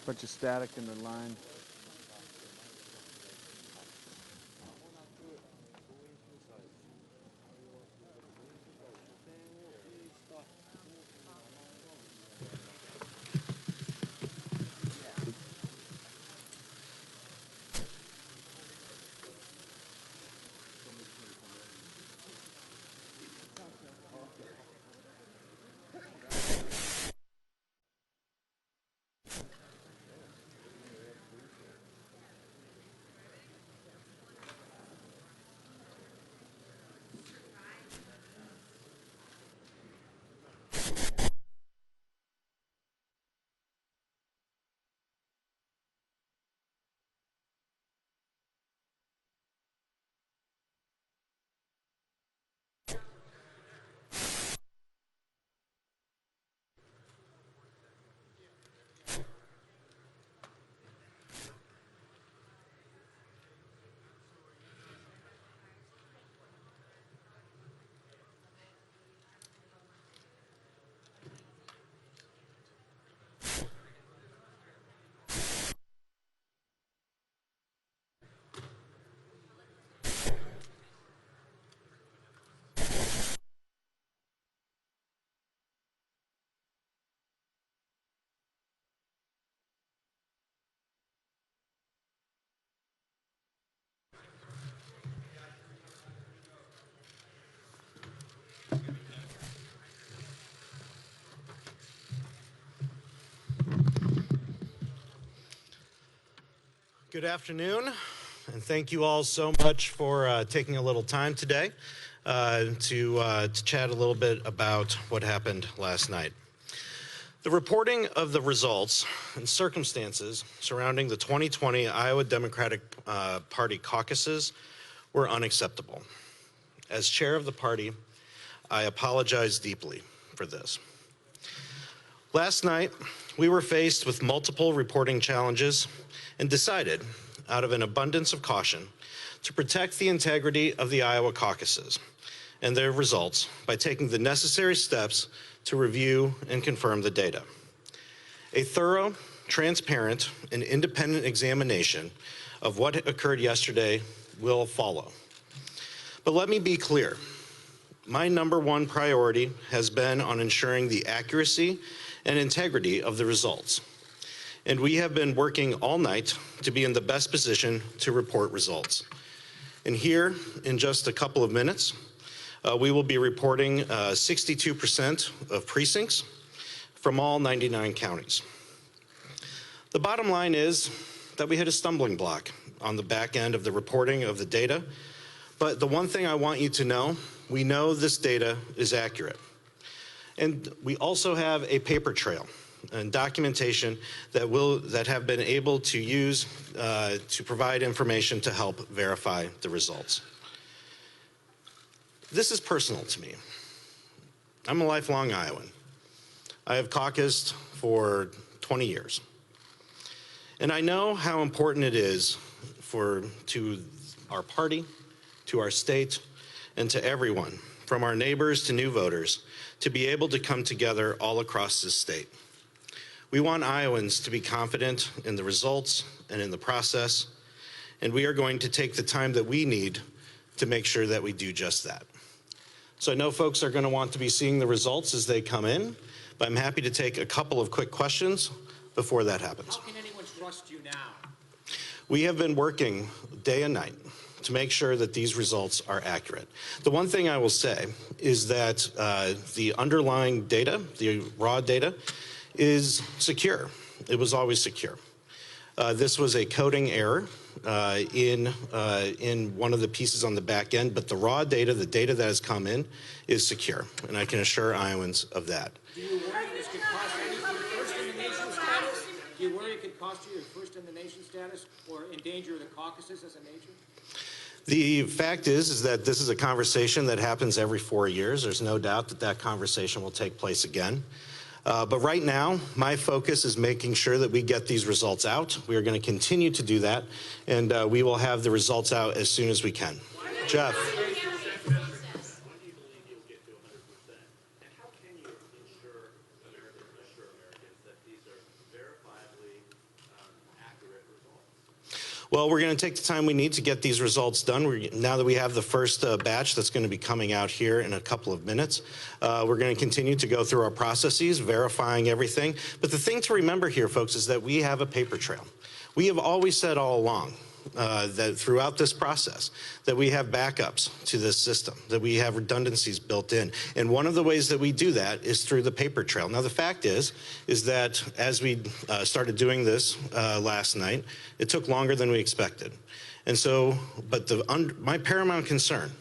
Bunch of static in the line. Good afternoon, and thank you all so much for taking a little time today to chat a little bit about what happened last night. The reporting of the results and circumstances surrounding the 2020 Iowa Democratic Party caucuses were unacceptable. As chair of the party, I apologize deeply for this. Last night, we were faced with multiple reporting challenges and decided, out of an abundance of caution, to protect the integrity of the Iowa caucuses and their results by taking the necessary steps to review and confirm the data. A thorough, transparent, and independent examination of what occurred yesterday will follow. But let me be clear. My #1 priority has been on ensuring the accuracy and integrity of the results. And we have been working all night to be in the best position to report results. And here, in just a couple of minutes, we will be reporting 62% of precincts from all 99 counties. The bottom line is that we hit a stumbling block on the back end of the reporting of the data. But the one thing I want you to know, we know this data is accurate. And we also have a paper trail and documentation that have been able to use to provide information to help verify the results. This is personal to me. I'm a lifelong Iowan. I have caucused for 20 years. And I know how important it is to our party, to our state, and to everyone, from our neighbors to new voters, to be able to come together all across this state. We want Iowans to be confident in the results and in the process, and we are going to take the time that we need to make sure that we do just that. So I know folks are going to want to be seeing the results as they come in, but I'm happy to take a couple of quick questions before that happens. How can anyone trust you now? We have been working day and night to make sure that these results are accurate. The one thing I will say is that the underlying data, the raw data, is secure. It was always secure. This was a coding error in one of the pieces on the back end, but the raw data, the data that has come in, is secure, and I can assure Iowans of that. Do you worry this could cost anything first in the nation status? Do you worry it could cost you your first in the nation status or endanger the caucuses as a major? The fact is that this is a conversation that happens every 4 years. There's no doubt that that conversation will take place again. But right now, my focus is making sure that we get these results out. We are going to continue to do that, and we will have the results out as soon as we can. Jeff. When do you believe you'll get to 100%? And how can you Well, we're going to take the time we need to get these results done. Now that we have the first batch that's going to be coming out here in a couple of minutes, we're going to continue to go through our processes, verifying everything. But the thing to remember here, folks, is that we have a paper trail. We have always said all along that throughout this process that we have backups to this system, that we have redundancies built in. And one of the ways that we do that is through the paper trail. Now, the fact is that as we started doing this last night, it took longer than we expected. And so, but my paramount concern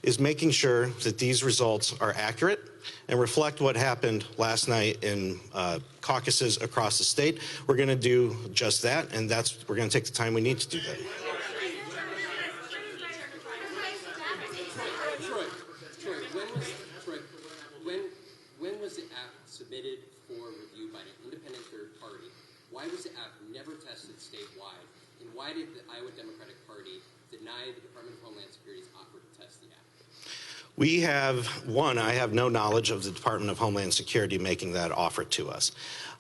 is making sure that these results are accurate and reflect what happened last night in caucuses across the state. We're going to do just that, and we're going to take the time we need to do that. When was the app submitted for review by an independent third party? Why was the app never tested statewide? And why did the Iowa Democratic Party deny the Department of Homeland Security's offer to test the app? We have, I have no knowledge of the Department of Homeland Security making that offer to us.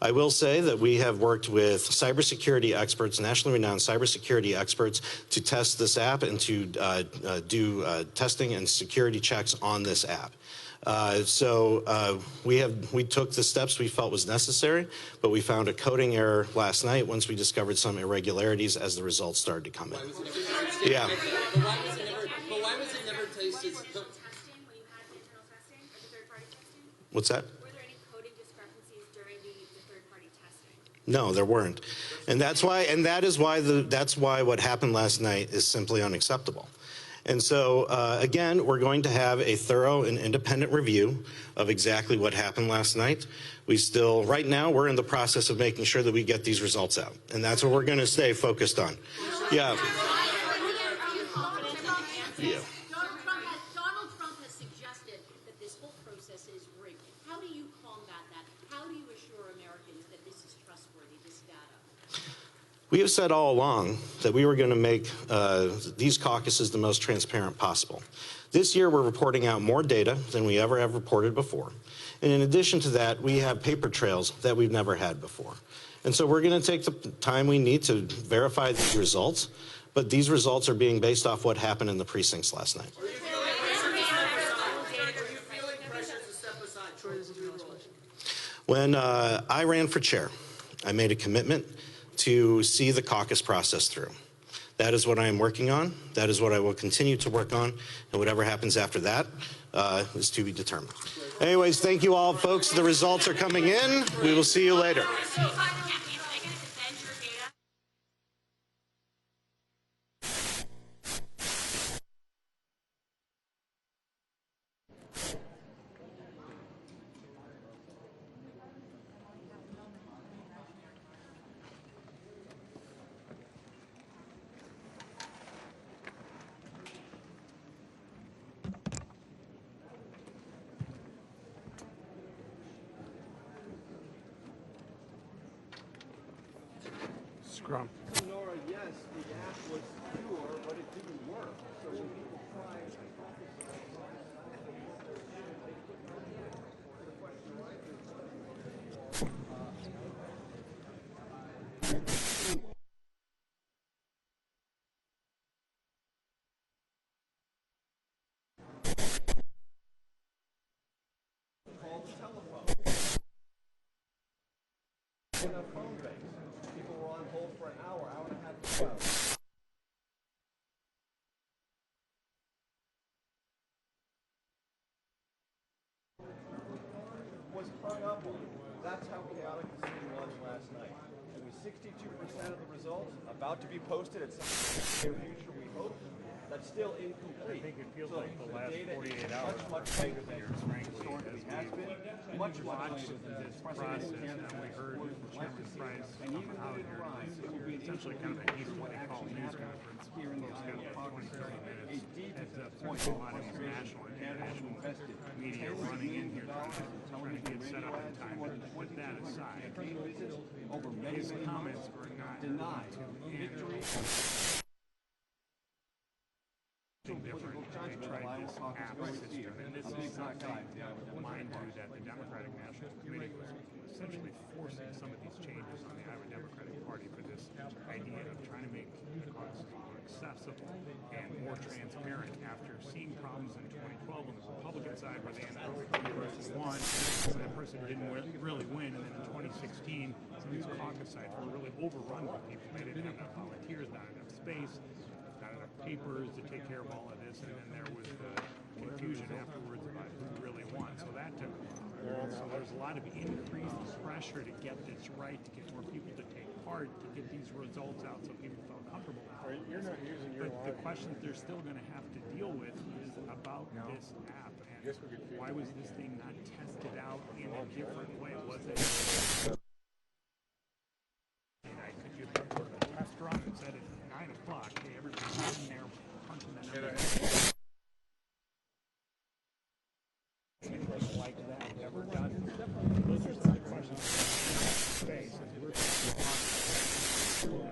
I will say that we have worked with cybersecurity experts, nationally renowned cybersecurity experts, to test this app and to do testing and security checks on this app. We took the steps we felt was necessary, but we found a coding error last night once we discovered some irregularities as the results started to come in. Yeah. But why was it never tested? What's that? Were there any coding discrepancies during the third-party testing? No, there weren't, and that's why what happened last night is simply unacceptable. And so again, we're going to have a thorough and independent review of exactly what happened last night. Right now, we're in the process of making sure that we get these results out, and that's what we're going to stay focused on. Yeah. Yeah. Donald Trump has suggested that this whole process is rigged. How do you combat that? How do you assure Americans that this is trustworthy, this data? We have said all along that we were going to make these caucuses the most transparent possible. This year, we're reporting out more data than we ever have reported before. And in addition to that, we have paper trails that we've never had before. And so we're going to take the time we need to verify these results, but these results are being based off what happened in the precincts last night. When I ran for chair, I made a commitment to see the caucus process through. That is what I am working on. That is what I will continue to work on. And whatever happens after that is to be determined. Anyways, thank you all, folks. The results are coming in. We will see you later. Scrum. Nora, yes, the app was pure, but it didn't work. So when people try call the telephone. In a phone base. People were on hold for an hour and a half to go. Was hung up on. That's how chaotic the city was last night. It was 62% of the results about to be posted at some near future, we hope. That's still incomplete. I think it feels so like the last data 48 is hours much later than frankly, historically as has been. Much watched later than this process, and we heard Chairman Price and even come out when it here. arrives, it will be an Essentially kind of a heat what they call news conference. here in the Those kind Iowa of 20, 30 a minutes. deep Heads up, point there's a of lot of these national and international invested media tens of running in millions here of dollars trying to get set up in time. more But than put that 2,200 aside, campaign visits over many, his many comments months were not denied victory different. political judgment of Iowa this app system, and this is something, mind you, that the Democratic National Committee was essentially forcing some of these changes on the Iowa Democratic Party for this idea of trying to make the caucuses more accessible and more transparent after seeing problems in 2012 on the Republican side where they ended up with one person won, and that person didn't really win, and then in 2016, some of these caucus sites were really overrun with people. They didn't have enough volunteers, not enough space, not enough papers to take care of all of this, and then there was the confusion afterwards about who really won. So that took hold. So there's a lot of increased pressure to get this right, to get more people to take part, to get these results out so people felt comfortable. But the questions they're still going to have to deal with is about this app and why was this thing not tested out in a different way? Was it? Could you have a test run and said at 9 o'clock, hey, everybody's in there punching the numbers? Anything like that ever done? Those are some of the questions space.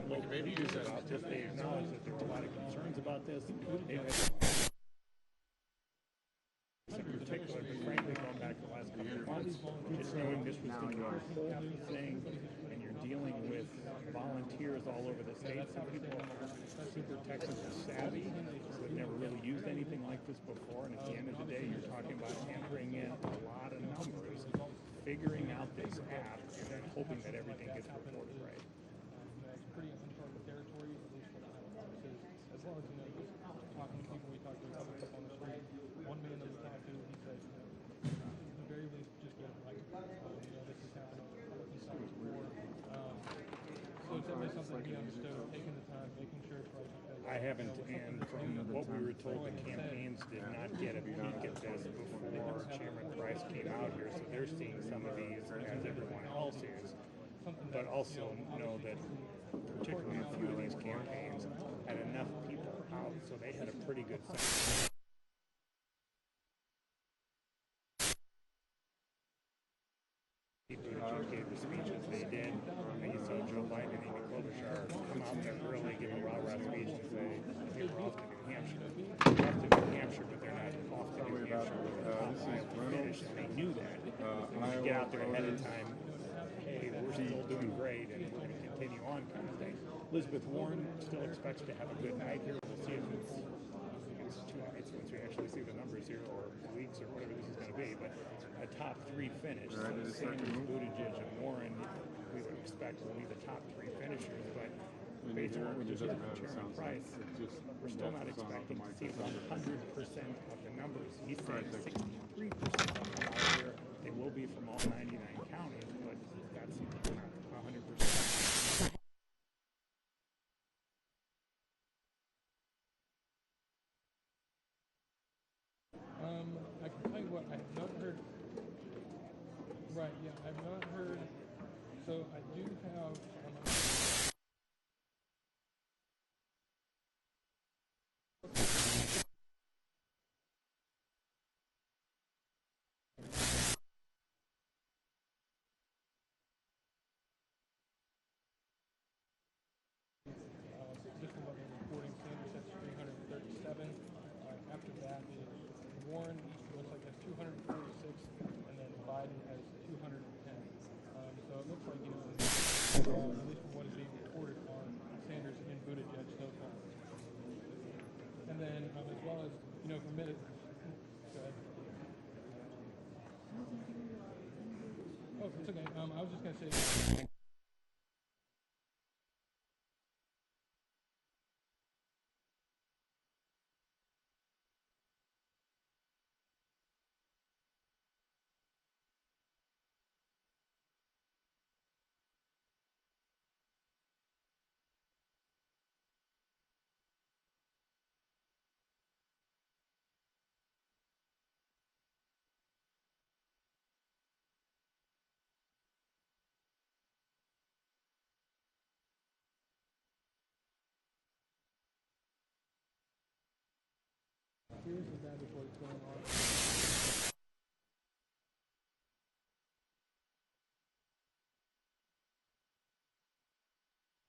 Look, maybe use that out. Just they acknowledge that there were a lot of concerns about this. In particular, but frankly, going back to the last couple of months, just knowing this was going to be a whole new thing, and you're dealing with volunteers all over the state. Some people are super technical savvy, so they've never really used anything like this before, and at the end of the day, you're talking about entering in a lot of numbers, figuring out this app, and then hoping that everything gets reported right. It's pretty uncharted territory, at least for the caucuses, as well as, just talking to people we talked to, other people on the street. One man that we talked to, he said, at the very least, just get it right. This has happened on Republican side before. So it's definitely something he understood, taking the time, making sure it's right. I haven't, and from what we were told, the campaigns did not get a peek at this before Chairman Price came out here, so they're seeing some of these as everyone else is. But also know that particularly a few of these campaigns had enough people out, so they had a pretty good sense. People who gave the speeches they did, and you saw Joe Biden and Amy Klobuchar come out there early, give a rah-rah speech and say, hey, we're off to New Hampshire. They're off to New Hampshire, but they're not off to New Hampshire with a top Iowa finish, and they knew that. You get out there ahead of time, hey, we're still doing great, and we're going to continue on kind of thing. Elizabeth Warren still expects to have a good night here. We'll see if it's 2 nights once we actually see the numbers here, or weeks, or whatever this is going to be, but a top 3 finish. So Sanders, Buttigieg, and Warren, we would expect will be the top 3 finishers, but based on what we just heard from Chairman Price, we're still not expecting to see 100% of the numbers. He said 63% will come out here. They will be from all 99 counties, but that's not 100%. I can tell you what, I have not heard. Right, yeah, I have not heard. So I do have. Just from what they're reporting, Sanders has 337. After that is Warren looks like has 246, and then Biden has 210. So it looks like, at least from what is being reported on Sanders and Buttigieg so far. And then as well as, for a minute, go ahead. Oh, it's okay. I was just going to say. Here's that is what's going on.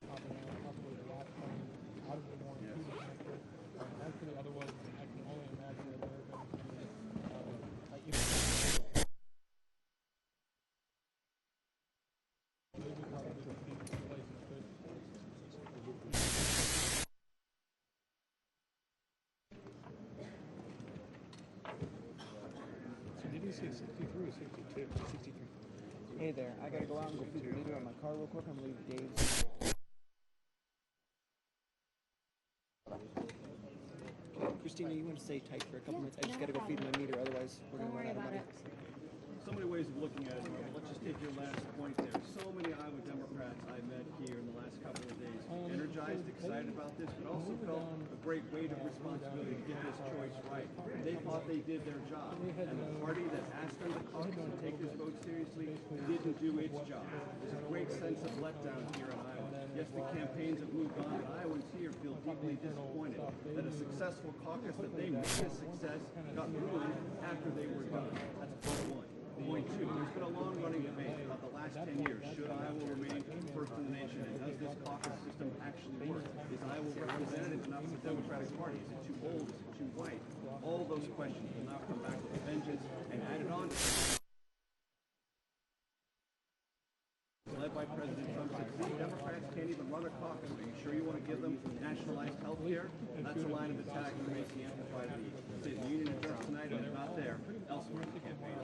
Possibly the last plane out of the morning to the Hampshire. As for the other ones, I can only imagine that there have been say 63 or 62? 63. Hey there, I gotta go out and go feed the meter on my car real quick. I'm gonna leave Dave's. Okay, Christina, you want to stay tight for a couple minutes? I just gotta go feed my meter, otherwise we're gonna run out of money. So many ways of looking at it. Let's just take your last point there. So many Iowa Democrats I met here in the last couple of days, energized, excited about this, but also felt a great weight of responsibility to get this choice right. They thought they did their job, and the party that asked them to caucus and take this vote seriously didn't do its job. There's a great sense of letdown here in Iowa. Yes, the campaigns have moved on, but Iowans here feel deeply disappointed that a successful caucus that they made a success got ruined after they were done. That's point one. Point two, there's been a long-running debate about the last 10 years. Should Iowa remain first in the nation? And does this caucus system actually work? Is Iowa representative enough of the Democratic Party? Is it too old? Is it too white? All those questions will now come back with a vengeance and added on to led by President Trump said, see, Democrats can't even run a caucus. Are you sure you want to give them nationalized health care? That's a line of attack that makes the amplified the union address tonight, and if not there, elsewhere in the campaign.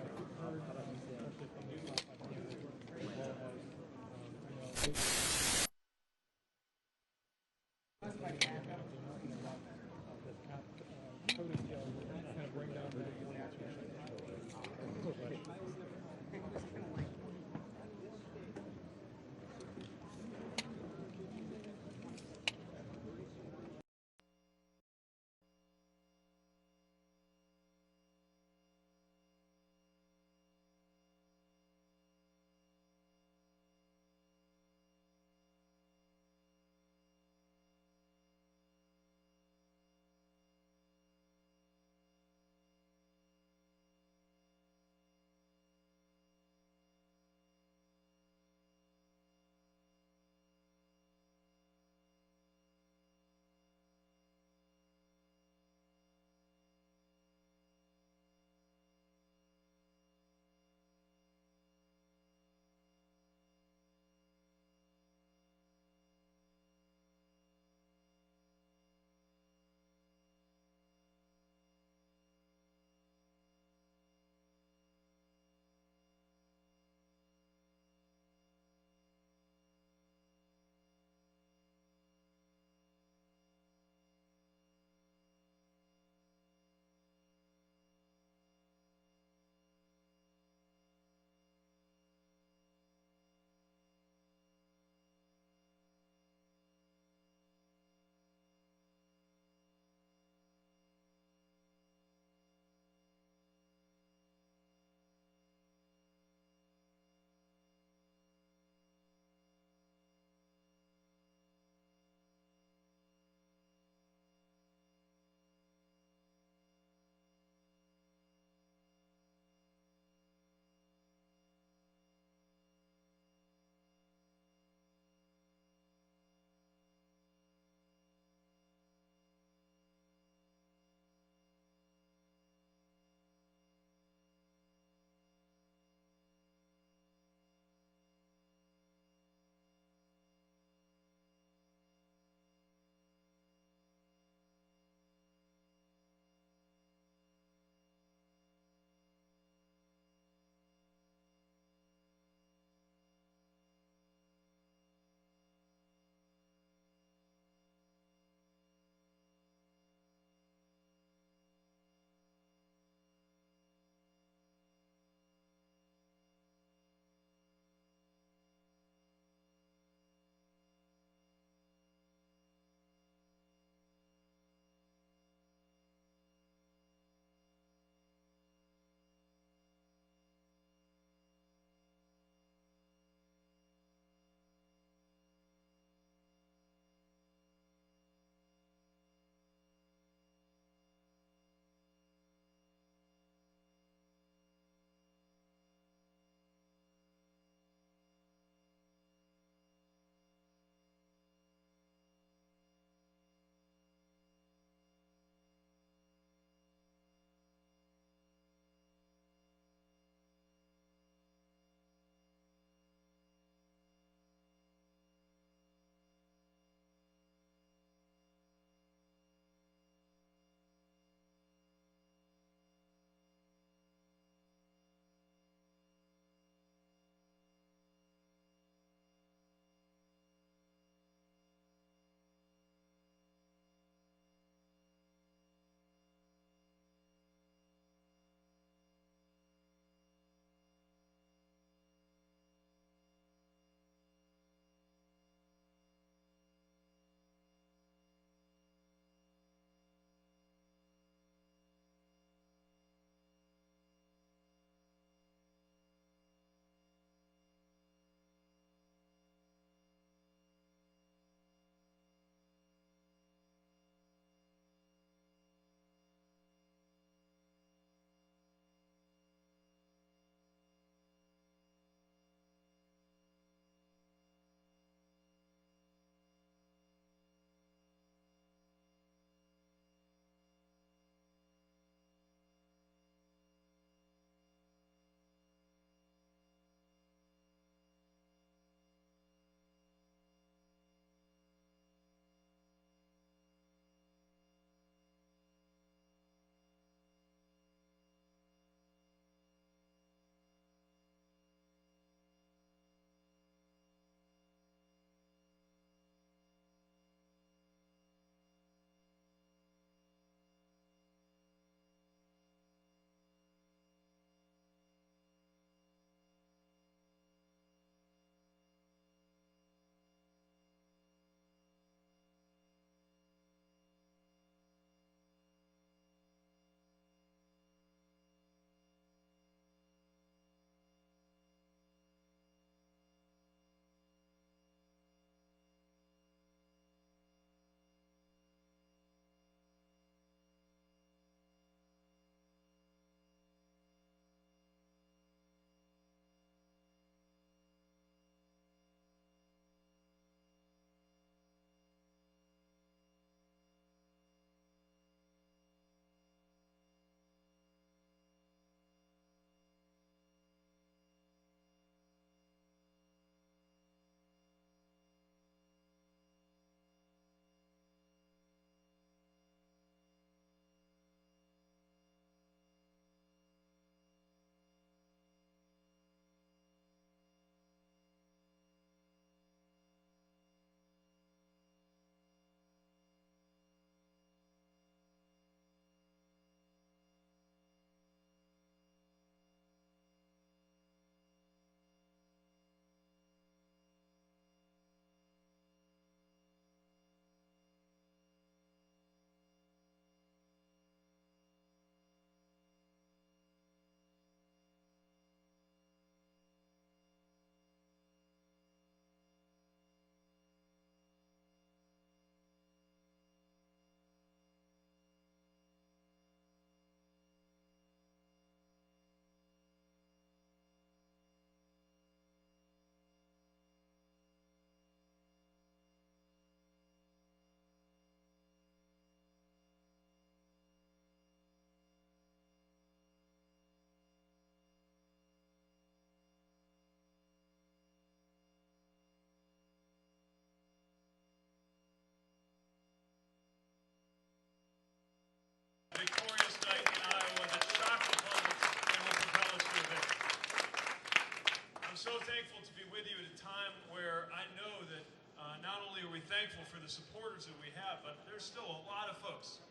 thankful for the supporters that we have, but there's still a lot of folks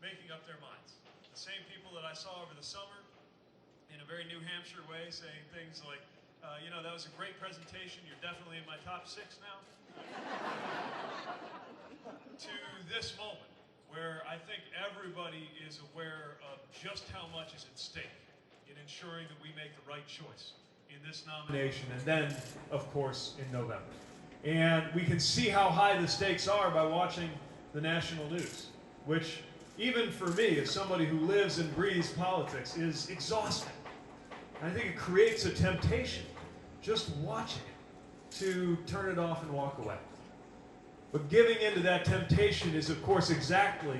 making up their minds. The same people that I saw over the summer in a very New Hampshire way saying things like, you know, that was a great presentation, you're definitely in my top 6 now. To this moment, where I think everybody is aware of just how much is at stake in ensuring that we make the right choice in this nomination, and then, of course, in November. And we can see how high the stakes are by watching the national news, which, even for me, as somebody who lives and breathes politics, is exhausting. And I think it creates a temptation, just watching it, to turn it off and walk away. But giving into that temptation is, of course, exactly